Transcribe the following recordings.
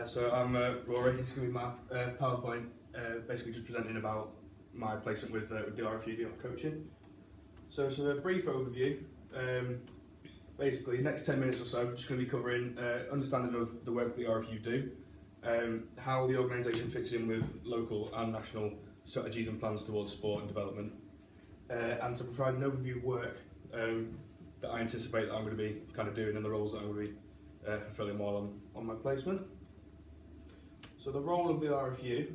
So I'm Rory. It's going to be my PowerPoint, basically just presenting about my placement with the RFU deal coaching. So a brief overview. Basically, the next 10 minutes or so, just going to be covering understanding of the work that the RFU do, how the organisation fits in with local and national strategies and plans towards sport and development, and to provide an overview of work that I anticipate that I'm going to be kind of doing and the roles that I'm going to be fulfilling while on my placement. So the role of the RFU.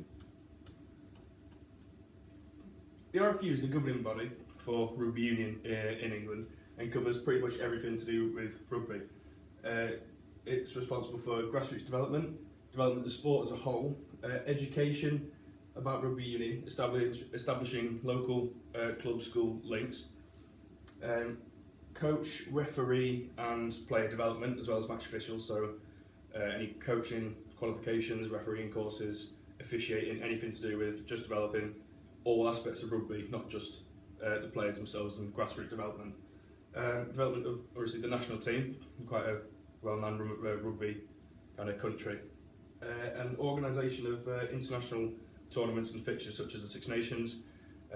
The RFU is the governing body for rugby union in England and covers pretty much everything to do with rugby. It's responsible for grassroots development of the sport as a whole, education about rugby union, establishing local club school links, coach, referee and player development as well as match officials, so any coaching qualifications, refereeing courses, officiating, anything to do with just developing all aspects of rugby, not just the players themselves, and grassroots development. Development of obviously the national team, quite a well-known rugby kind of country, and organisation of international tournaments and fixtures such as the Six Nations,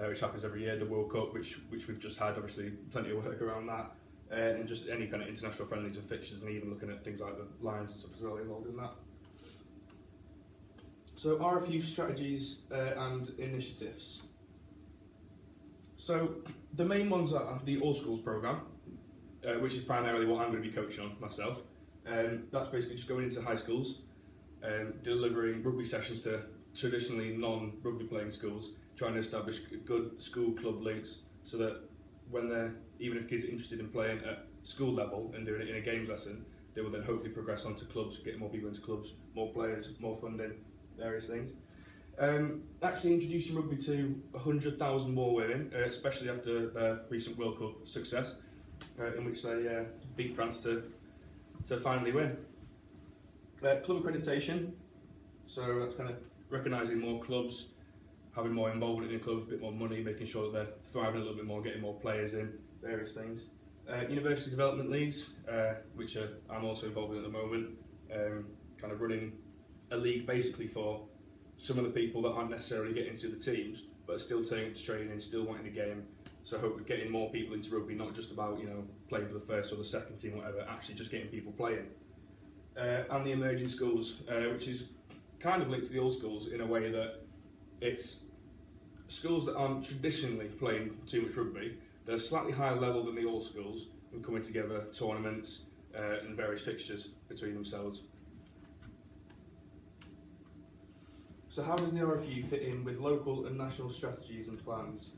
which happens every year, the World Cup, which we've just had, obviously plenty of work around that, and just any kind of international friendlies and fixtures, and even looking at things like the Lions and stuff as well involved in that. So RFU strategies and initiatives. So the main ones are the All Schools programme, which is primarily what I'm going to be coaching on myself. That's basically just going into high schools, delivering rugby sessions to traditionally non-rugby playing schools, trying to establish good school club links so that when they're, even if kids are interested in playing at school level and doing it in a games lesson, they will then hopefully progress onto clubs, get more people into clubs, more players, more funding, various things. Actually introducing rugby to 100,000 more women, especially after their recent World Cup success, in which they beat France to finally win. Club accreditation, so that's kind of recognising more clubs, having more involvement in the clubs, a bit more money, making sure that they're thriving a little bit more, getting more players in, various things. University development leagues, which I'm also involved in at the moment, kind of running a league basically for some of the people that aren't necessarily getting into the teams, but are still turning up to training, still wanting the game. So hopefully getting more people into rugby, not just about playing for the first or the second team, whatever, actually just getting people playing. And the emerging schools, which is kind of linked to the All Schools in a way that it's schools that aren't traditionally playing too much rugby. They're slightly higher level than the All Schools and coming together, tournaments and various fixtures between themselves. So how does the RFU fit in with local and national strategies and plans?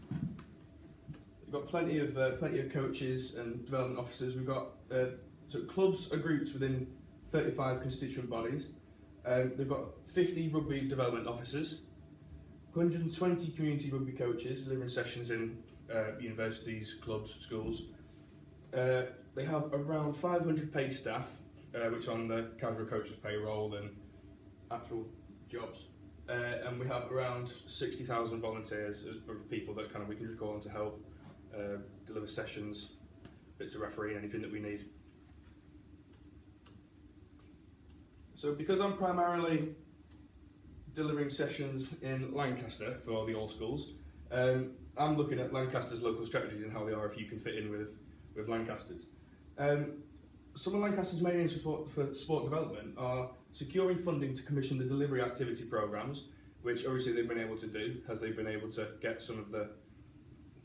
We've got plenty of coaches and development officers. We've got so clubs are grouped within 35 constituent bodies. They've got 50 rugby development officers, 120 community rugby coaches delivering sessions in universities, clubs, schools. They have around 500 paid staff, which are on the casual coaches payroll and actual jobs. And we have around 60,000 volunteers as people that we can just call on to help deliver sessions, bits of referee, anything that we need. So because I'm primarily delivering sessions in Lancaster for the All Schools, I'm looking at Lancaster's local strategies and how the RFU can fit in with Lancaster's. Some of Lancaster's main aims for sport development are securing funding to commission the delivery activity programmes, which obviously they've been able to do, as they've been able to get some of the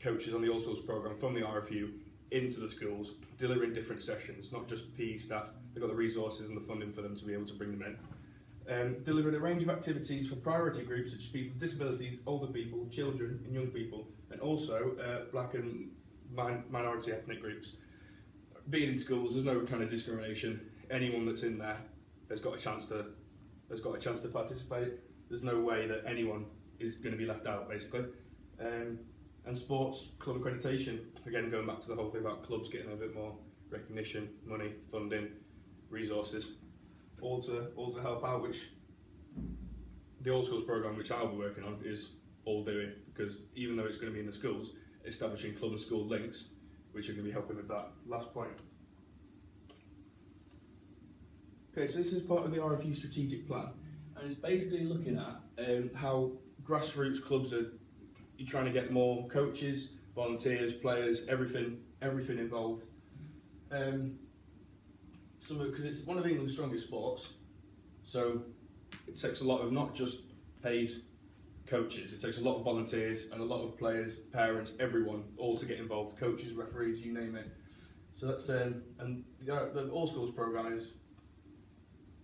coaches on the All Schools programme from the RFU into the schools, delivering different sessions, not just PE staff. They've got the resources and the funding for them to be able to bring them in. Delivering a range of activities for priority groups such as people with disabilities, older people, children and young people, and also black and minority ethnic groups. Being in schools, there's no kind of discrimination. Anyone that's in there has got a chance to participate. There's no way that anyone is going to be left out, basically. And sports club accreditation, again going back to the whole thing about clubs getting a bit more recognition, money, funding, resources, all to help out, which the All Schools programme, which I'll be working on, is all doing, because even though it's going to be in the schools, establishing club and school links, which are going to be helping with that last point. Okay, so this is part of the RFU strategic plan, and it's basically looking at how grassroots clubs are you're trying to get more coaches, volunteers, players, everything involved. Because it's one of England's strongest sports, so it takes a lot of not just paid coaches, it takes a lot of volunteers and a lot of players, parents, everyone, all to get involved, coaches, referees, you name it. So that's and the All Schools programme is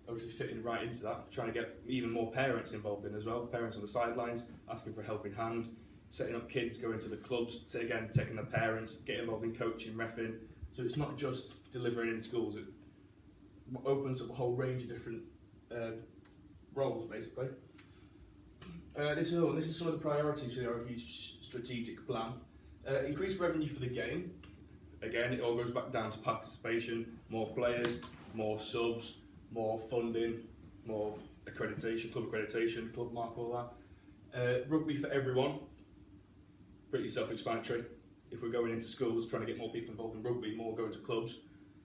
obviously fitting right into that, trying to get even more parents involved in as well, parents on the sidelines, asking for a helping hand, setting up kids, going to the clubs, taking their parents, get involved in coaching, reffing. So it's not just delivering in schools, it opens up a whole range of different roles basically. This is some of the priorities for the RFU strategic plan. Increased revenue for the game. Again, it all goes back down to participation, more players, more subs, more funding, more accreditation, club mark, all that. Rugby for everyone, pretty self-explanatory. If we're going into schools trying to get more people involved in rugby, more going to clubs,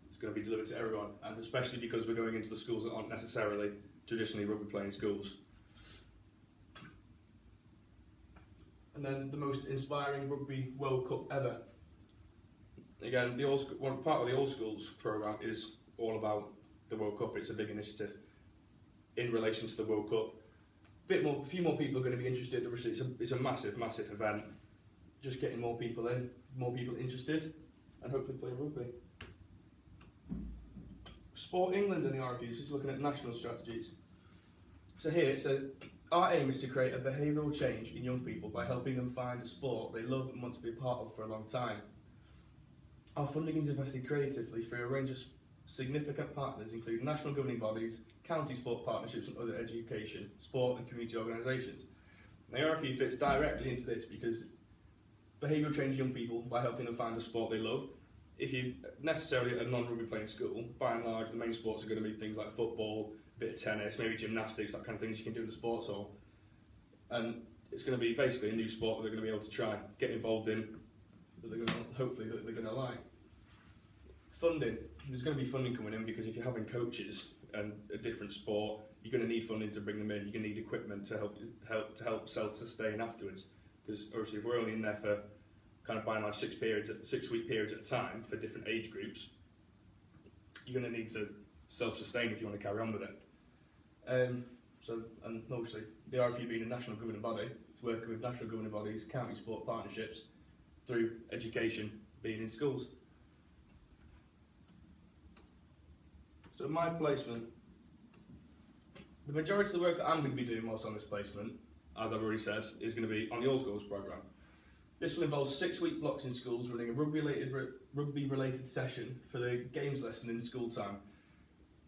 it's going to be delivered to everyone, and especially because we're going into the schools that aren't necessarily traditionally rugby playing schools. And then the most inspiring Rugby World Cup ever. Again, one part of the All Schools programme is all about the World Cup. It's a big initiative in relation to the World Cup. A few more people are going to be interested. It's a massive event. Just getting more people in, more people interested, and hopefully playing rugby. Sport England and the RFU is looking at national strategies. So here it says, our aim is to create a behavioural change in young people by helping them find a sport they love and want to be a part of for a long time. Our funding is invested creatively through a range of significant partners, including national governing bodies, county sport partnerships and other education, sport and community organisations. The RFU fits directly into this because behavioural change young people by helping them find a sport they love. If you necessarily at a non-rugby playing school, by and large the main sports are going to be things like football, a bit of tennis, maybe gymnastics, that kind of things you can do in the sports hall. And it's going to be basically a new sport that they're going to be able to try, get involved in, that they're going to, hopefully that they're going to like. Funding. There's going to be funding coming in because if you're having coaches and a different sport, you're going to need funding to bring them in. You're going to need equipment to help self-sustain afterwards. Because obviously if we're only in there for kind of by and large 6 week periods at a time for different age groups, you're going to need to self-sustain if you want to carry on with it. And obviously the RFU being a national governing body, it's working with national governing bodies, county sport partnerships through education being in schools. So my placement, the majority of the work that I'm going to be doing whilst on this placement, as I've already said, is going to be on the All Schools programme. This will involve 6-week blocks in schools running a rugby-related session for the games lesson in school time.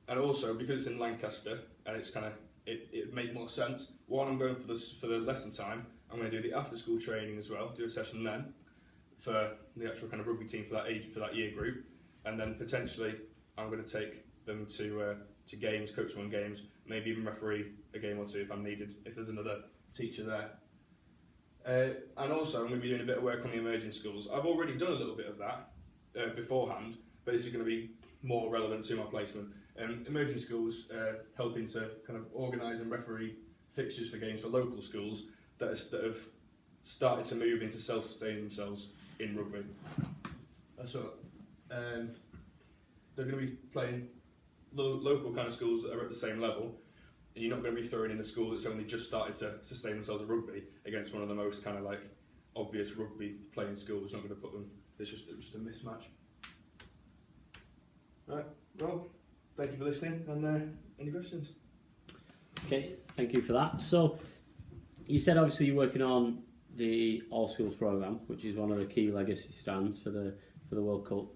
And also, because it's in Lancaster, and it's kind of, it made more sense, while I'm going for the lesson time, I'm going to do the after-school training as well, do a session then, for the actual kind of rugby team for that year group, and then potentially I'm going to take them to games, coach them on games, maybe even referee a game or two if I'm needed, if there's another teacher there. And also I'm going to be doing a bit of work on the emerging schools. I've already done a little bit of that beforehand, but this is going to be more relevant to my placement. Emerging schools, helping to kind of organise and referee fixtures for games for local schools that have started to move into self-sustaining themselves in rugby. That's what they're going to be playing local kind of schools that are at the same level, and you're not going to be throwing in a school that's only just started to sustain themselves at rugby against one of the most kind of like obvious rugby playing schools. It's not going to put them, it's just a mismatch. Right, well, thank you for listening, and any questions? Okay, thank you for that. So you said obviously you're working on the All Schools programme, which is one of the key legacy strands for the World Cup.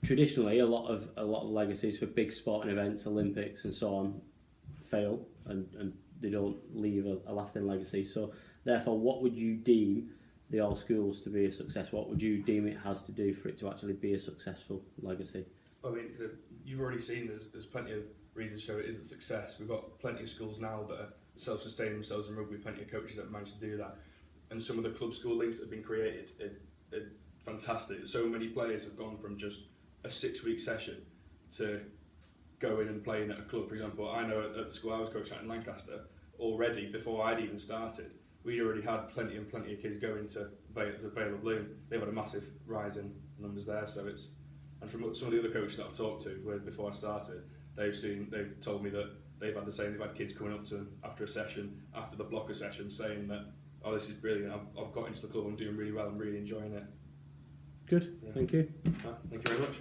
Traditionally, a lot of legacies for big sporting events, Olympics and so on, fail and they don't leave a lasting legacy. So therefore, what would you deem the All Schools to be a success? What would you deem it has to do for it to actually be a successful legacy? I mean, you've already seen there's plenty of reasons to show it is a success. We've got plenty of schools now that are self-sustaining themselves in rugby, plenty of coaches that have managed to do that. And some of the club school links that have been created are fantastic. So many players have gone from just a 6-week session to going and playing at a club. For example, I know at the school I was coaching at in Lancaster, already before I'd even started, we already had plenty of kids going to the Vale of Loon. They've had a massive rise in numbers there. So it's, and from some of the other coaches that I've talked to before I started, they've told me that they've had the same. They've had kids coming up to them after a session, after the blocker session, saying that, oh, this is brilliant. I've got into the club. I'm doing really well. I'm really enjoying it. Good. Yeah. Thank you. Thank you very much.